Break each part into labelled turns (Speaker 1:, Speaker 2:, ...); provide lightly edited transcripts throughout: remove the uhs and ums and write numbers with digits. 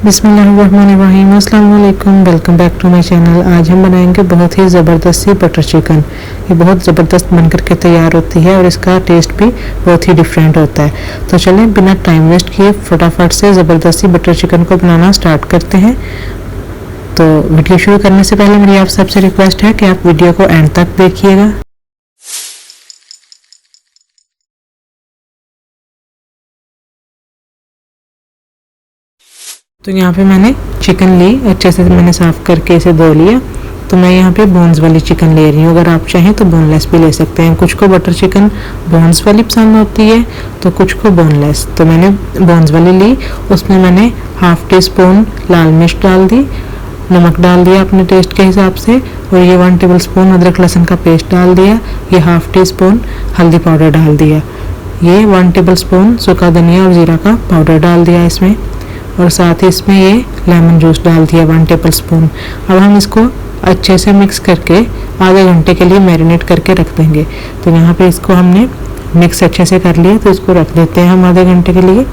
Speaker 1: बिस्मिल्लाहिर्रहमानिर्रहीम। अस्सलाम वालेकुम, welcome back to my channel. आज हम बनाएंगे बहुत ही ज़बरदस्त सी बटर चिकन। ये बहुत ज़बरदस्त बनकर के तैयार होती है और इसका टेस्ट भी बहुत ही डिफरेंट होता है। तो चलें बिना टाइम वेस्ट किए फटाफट से ज़बरदस्त सी बटर चिकन को बनाना स्टार्ट करते हैं। तो वीडियो शुरू करने से पहले मेरी आप सबसे रिक्वेस्ट है कि आप वीडियो को एंड तक देखिएगा। तो यहाँ पे मैंने चिकन ली, अच्छे से मैंने साफ़ करके इसे धो लिया। तो मैं यहाँ पे बोन्स वाली चिकन ले रही हूँ। अगर आप चाहें तो बोनलेस भी ले सकते हैं। कुछ को बटर चिकन बोन्स वाली पसंद होती है तो कुछ को बोनलेस। तो मैंने बोन्स वाली ली। उसमें मैंने हाफ़ टी स्पून लाल मिर्च डाल दी, नमक डाल दिया अपने टेस्ट के हिसाब से, और ये 1 टेबल स्पून अदरक लहसुन का पेस्ट डाल दिया। ये हाफ़ टी स्पून हल्दी पाउडर डाल दिया। ये 1 टेबल स्पून सूखा धनिया और ज़ीरा का पाउडर डाल दिया इसमें, और साथ ही इसमें ये लेमन जूस डाल दिया 1 टेबल स्पून। अब हम इसको अच्छे से मिक्स करके आधे घंटे के लिए मैरिनेट करके रख देंगे। तो यहाँ पे इसको हमने मिक्स अच्छे से कर लिया, तो इसको रख देते हैं हम आधे घंटे के लिए।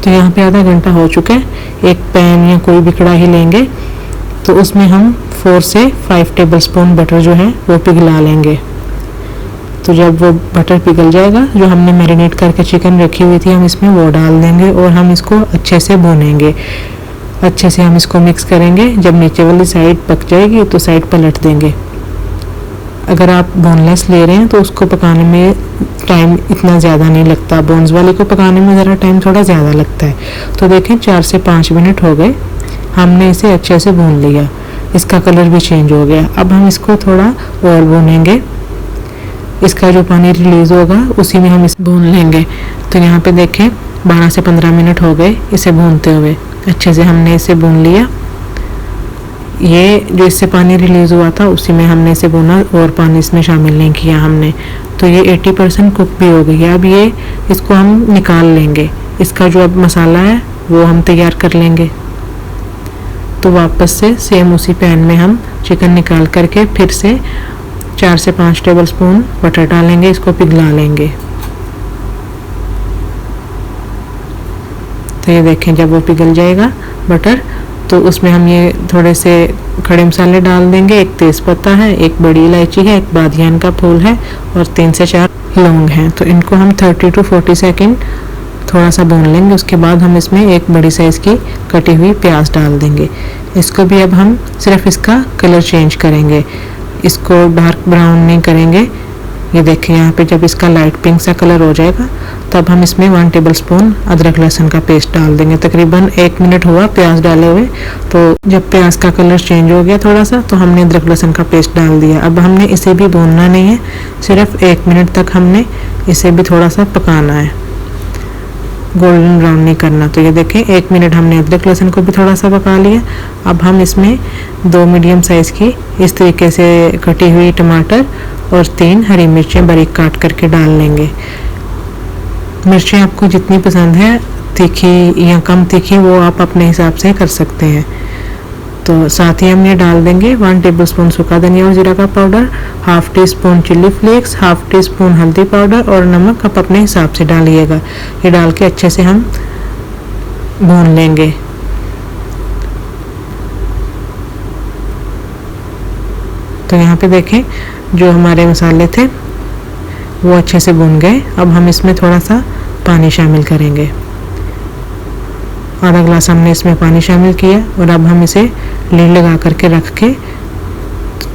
Speaker 1: तो यहाँ पे आधा घंटा हो चुका है। एक पैन या कोई भी कढ़ाई लेंगे तो उसमें हम 4 से 5 टेबल स्पून बटर जो है वो पिघला लेंगे। तो जब वो बटर पिघल जाएगा, जो हमने मैरिनेट करके चिकन रखी हुई थी हम इसमें वो डाल देंगे और हम इसको अच्छे से भूनेंगे। अच्छे से हम इसको मिक्स करेंगे। जब नीचे वाली साइड पक जाएगी तो साइड पलट देंगे। अगर आप बोनलेस ले रहे हैं तो उसको पकाने में टाइम इतना ज़्यादा नहीं लगता, बोन्स वाले को पकाने में ज़रा टाइम थोड़ा ज़्यादा लगता है। तो देखें 4 से 5 मिनट हो गए, हमने इसे अच्छे से भून लिया। इसका कलर भी चेंज हो गया। अब हम इसको थोड़ा और भूनेंगे। इसका जो पानी रिलीज़ होगा उसी में हम इसे भून लेंगे। तो यहाँ पे देखें 12 से 15 मिनट हो गए इसे भूनते हुए। अच्छे से हमने इसे भून लिया। ये जो इससे पानी रिलीज़ हुआ था उसी में हमने इसे भूना और पानी इसमें शामिल नहीं किया हमने। तो ये 80% कुक भी हो गई है। अब ये इसको हम निकाल लेंगे। इसका जो अब मसाला है वो हम तैयार कर लेंगे। तो वापस से सेम उसी पैन में हम चिकन निकाल करके फिर से 4 से 5 टेबल स्पून बटर डालेंगे, इसको पिघला लेंगे। तो ये देखें जब वो पिघल जाएगा बटर, तो उसमें हम ये थोड़े से खड़े मसाले डाल देंगे। एक तेज़पत्ता है, एक बड़ी इलायची है, एक बादियान का फूल है और 3 से 4 लौंग हैं। तो इनको हम 30 to 40 सेकेंड थोड़ा सा भून लेंगे। उसके बाद हम इसमें एक बड़ी साइज़ की कटी हुई प्याज डाल देंगे। इसको भी अब हम सिर्फ इसका कलर चेंज करेंगे, इसको डार्क ब्राउन नहीं करेंगे। ये देखिए यहाँ पे जब इसका लाइट पिंक सा कलर हो जाएगा तब हम इसमें 1 टेबल स्पून अदरक लहसुन का पेस्ट डाल देंगे। तकरीबन 1 मिनट हुआ प्याज डाले हुए। तो जब प्याज का कलर चेंज हो गया थोड़ा सा, तो हमने अदरक लहसुन का पेस्ट डाल दिया। अब हमने इसे भी भूनना नहीं है, सिर्फ 1 मिनट तक हमने इसे भी थोड़ा सा पकाना है, गोल्डन ब्राउन नहीं करना। तो ये देखें 1 मिनट हमने अदरक लहसुन को भी थोड़ा सा पका लिया। अब हम इसमें 2 मीडियम साइज़ की इस तरीके से कटी हुई टमाटर और 3 हरी मिर्चें बारीक काट करके डाल लेंगे। मिर्चें आपको जितनी पसंद है, तीखी या कम तीखी, वो आप अपने हिसाब से कर सकते हैं। तो साथ ही हम ये डाल देंगे 1 टेबल स्पून सूखा धनिया और ज़ीरा का powder, half tea spoon chilli flakes, half tea spoon हल्दी पाउडर और नमक आप अपने हिसाब से डालिएगा। ये डाल के अच्छे से हम भून लेंगे। तो यहाँ पे देखें जो हमारे मसाले थे वो अच्छे से भून गए। अब हम इसमें थोड़ा सा पानी शामिल करेंगे। आधा ग्लास हमने इसमें पानी शामिल किया और अब हम इसे लीड लगा करके रख के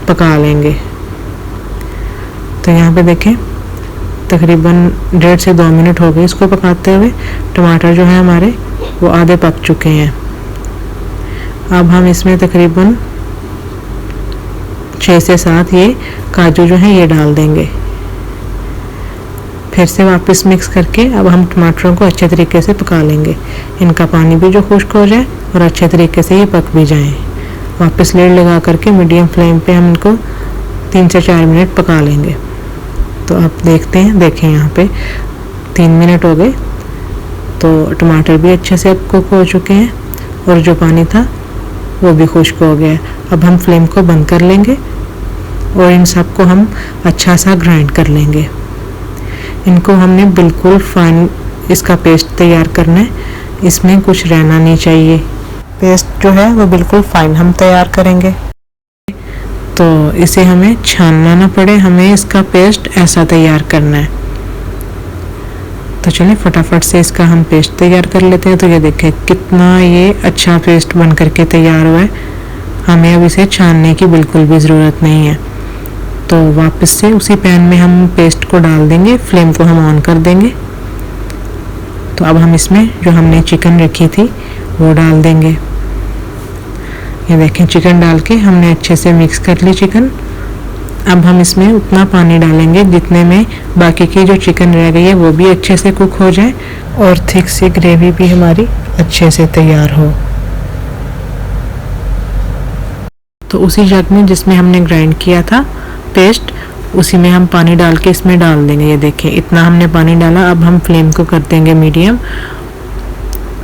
Speaker 1: पका लेंगे। तो यहाँ पे देखें तकरीबन 1.5 से 2 मिनट हो गए इसको पकाते हुए। टमाटर जो है हमारे वो आधे पक चुके हैं। अब हम इसमें तकरीबन 6 से 7 ये काजू जो है ये डाल देंगे। फिर से वापस मिक्स करके अब हम टमाटरों को अच्छे तरीके से पका लेंगे। इनका पानी भी जो खुश्क हो जाए और अच्छे तरीके से ये पक भी जाएं। वापस लीड लगा करके मीडियम फ्लेम पे हम इनको 3 से 4 मिनट पका लेंगे। तो आप देखते हैं, देखें यहाँ पे 3 मिनट हो गए। तो टमाटर भी अच्छे से अब कुक हो चुके हैं और जो पानी था वो भी खुश्क हो गया। अब हम फ्लेम को बंद कर लेंगे और इन सब को हम अच्छा सा ग्राइंड कर लेंगे। इनको हमने बिल्कुल फाइन इसका पेस्ट तैयार करना है। इसमें कुछ रहना नहीं चाहिए। पेस्ट जो है वो बिल्कुल फाइन हम तैयार करेंगे, तो इसे हमें छानना ना पड़े, हमें इसका पेस्ट ऐसा तैयार करना है। तो चलिए फटाफट से इसका हम पेस्ट तैयार कर लेते हैं। तो ये देखें कितना ये अच्छा पेस्ट बन करके तैयार हुआ है, हमें अब इसे छानने की बिल्कुल भी ज़रूरत नहीं है। तो वापस से उसी पैन में हम पेस्ट को डाल देंगे, फ्लेम को हम ऑन कर देंगे। तो अब हम इसमें जो हमने चिकन रखी थी वो डाल देंगे। ये देखें चिकन डाल के हमने अच्छे से मिक्स कर ली चिकन। अब हम इसमें उतना पानी डालेंगे जितने में बाकी की जो चिकन रह गई है वो भी अच्छे से कुक हो जाए और थिक सी ग्रेवी भी हमारी अच्छे से तैयार हो। तो उसी जग में जिसमें हमने ग्राइंड किया था पेस्ट, उसी में हम पानी डाल के इसमें डाल देंगे। ये देखें इतना हमने पानी डाला। अब हम फ्लेम को कर देंगे मीडियम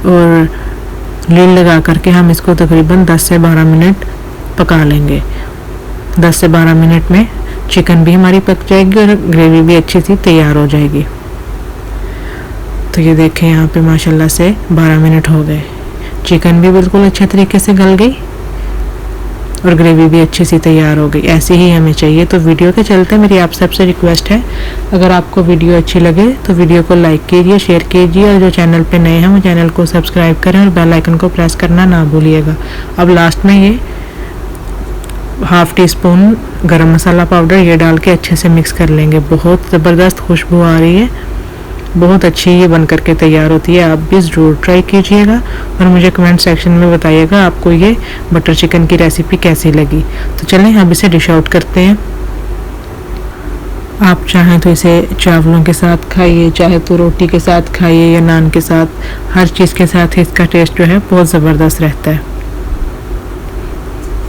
Speaker 1: और लीड लगा करके हम इसको तकरीबन 10 से 12 मिनट पका लेंगे। 10 से 12 मिनट में चिकन भी हमारी पक जाएगी और ग्रेवी भी अच्छी सी तैयार हो जाएगी। तो ये देखें यहाँ पे माशाल्लाह से 12 मिनट हो गए, चिकन भी बिल्कुल अच्छे तरीके से गल गई और ग्रेवी भी अच्छी सी तैयार हो गई। ऐसी ही हमें चाहिए। तो वीडियो के चलते मेरी आप सबसे रिक्वेस्ट है, अगर आपको वीडियो अच्छी लगे तो वीडियो को लाइक कीजिए, शेयर कीजिए और जो चैनल पे नए हैं वो चैनल को सब्सक्राइब करें और बेल आइकन को प्रेस करना ना भूलिएगा। अब लास्ट में ये हाफ टी स्पून गरम मसाला पाउडर ये डाल के अच्छे से मिक्स कर लेंगे। बहुत ज़बरदस्त खुशबू आ रही है, बहुत अच्छी ये बन करके तैयार होती है। आप भी ज़रूर ट्राई कीजिएगा और मुझे कमेंट सेक्शन में बताइएगा आपको ये बटर चिकन की रेसिपी कैसी लगी। तो चलें अब इसे डिश आउट करते हैं। आप चाहें तो इसे चावलों के साथ खाइए, चाहे तो रोटी के साथ खाइए या नान के साथ, हर चीज़ के साथ इसका टेस्ट जो है बहुत ज़बरदस्त रहता है।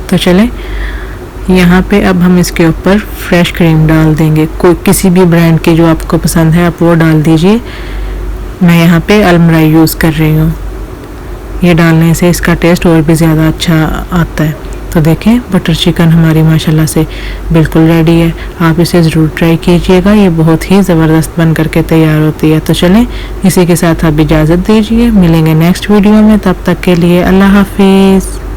Speaker 1: तो चलें यहाँ पे अब हम इसके ऊपर फ्रेश क्रीम डाल देंगे। कोई किसी भी ब्रांड की जो आपको पसंद है आप वो डाल दीजिए। मैं यहाँ पे अलमराई यूज़ कर रही हूँ। ये डालने से इसका टेस्ट और भी ज़्यादा अच्छा आता है। तो देखें बटर चिकन हमारी माशाल्लाह से बिल्कुल रेडी है। आप इसे ज़रूर ट्राई कीजिएगा, ये बहुत ही ज़बरदस्त बन करके तैयार होती है। तो चलें इसी के साथ आप इजाज़त दीजिए, मिलेंगे नेक्स्ट वीडियो में। तब तक के लिए अल्लाह हाफिज़।